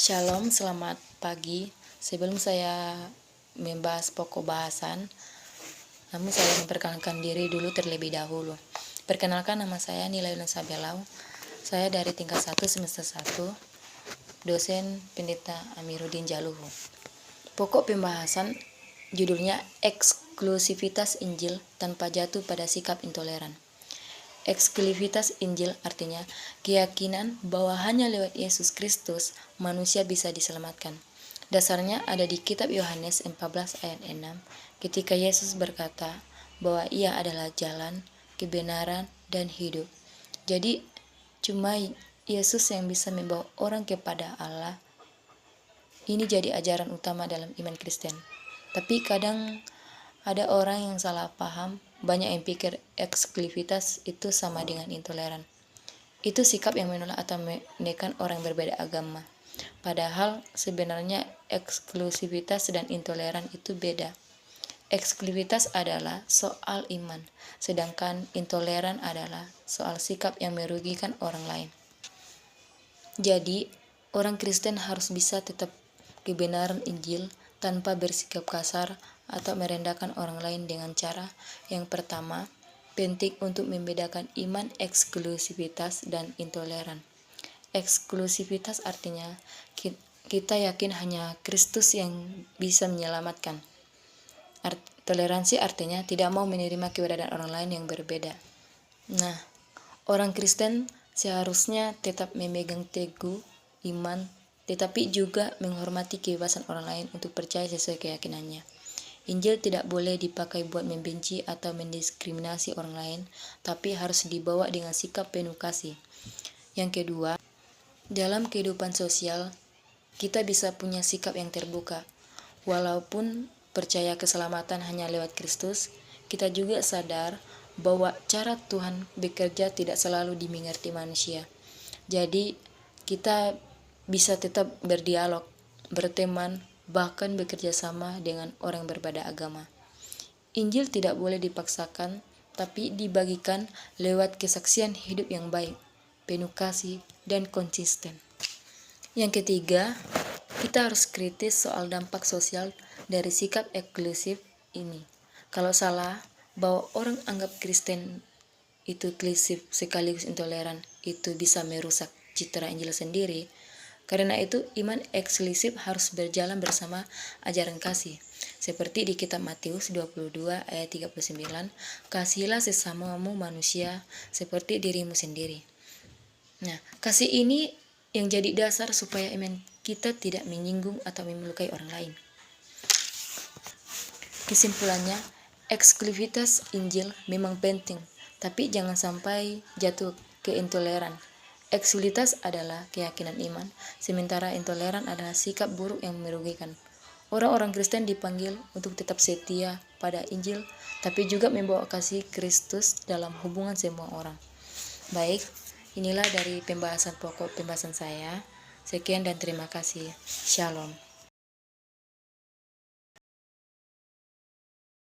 Shalom, selamat pagi. Sebelum saya membahas pokok bahasan, namun saya memperkenalkan diri dulu terlebih dahulu. Perkenalkan, nama saya Nila Yunus Sabelau. Saya dari tingkat 1 semester 1, dosen Pendeta Amiruddin Jaluhu. Pokok pembahasan judulnya eksklusivitas Injil tanpa jatuh pada sikap intoleran. Eksklusivitas Injil artinya keyakinan bahwa hanya lewat Yesus Kristus manusia bisa diselamatkan. Dasarnya ada di kitab Yohanes 14 ayat 6 ketika Yesus berkata bahwa ia adalah jalan, kebenaran, dan hidup. Jadi cuma Yesus yang bisa membawa orang kepada Allah. Ini jadi ajaran utama dalam iman Kristen. Tapi kadang ada orang yang salah paham, banyak yang pikir eksklusivitas itu sama dengan intoleran. Itu sikap yang menolak atau menekan orang berbeda agama. Padahal sebenarnya eksklusivitas dan intoleran itu beda. Eksklusivitas adalah soal iman, sedangkan intoleran adalah soal sikap yang merugikan orang lain. Jadi, orang Kristen harus bisa tetap kebenaran Injil tanpa bersikap kasar atau merendahkan orang lain dengan cara yang pertama, penting untuk membedakan iman eksklusivitas dan intoleran. Eksklusivitas artinya kita yakin hanya Kristus yang bisa menyelamatkan. Toleransi artinya tidak mau menerima keberadaan orang lain yang berbeda. Nah, orang Kristen seharusnya tetap memegang teguh iman, tetapi juga menghormati kebebasan orang lain untuk percaya sesuai keyakinannya. Injil tidak boleh dipakai buat membenci atau mendiskriminasi orang lain, tapi harus dibawa dengan sikap penuh kasih. Yang kedua, dalam kehidupan sosial, kita bisa punya sikap yang terbuka. Walaupun percaya keselamatan hanya lewat Kristus, kita juga sadar bahwa cara Tuhan bekerja tidak selalu dimengerti manusia. Jadi, kita bisa tetap berdialog, berteman, bahkan bekerja sama dengan orang berbeda agama. Injil tidak boleh dipaksakan, tapi dibagikan lewat kesaksian hidup yang baik, penuh kasih, dan konsisten. Yang ketiga, kita harus kritis soal dampak sosial dari sikap eksklusif ini. Kalau salah, bahwa orang anggap Kristen itu eksklusif sekaligus intoleran, itu bisa merusak citra Injil sendiri. Karena itu, iman eksklusif harus berjalan bersama ajaran kasih. Seperti di kitab Matius 22 ayat 39, kasihilah sesamamu manusia seperti dirimu sendiri. Nah, kasih ini yang jadi dasar supaya iman kita tidak menyinggung atau melukai orang lain. Kesimpulannya, eksklusivitas Injil memang penting, tapi jangan sampai jatuh ke intoleran. Eksklusivitas adalah keyakinan iman, sementara intoleran adalah sikap buruk yang merugikan. Orang-orang Kristen dipanggil untuk tetap setia pada Injil, tapi juga membawa kasih Kristus dalam hubungan semua orang. Baik, inilah dari pembahasan pokok pembahasan saya. Sekian dan terima kasih. Shalom.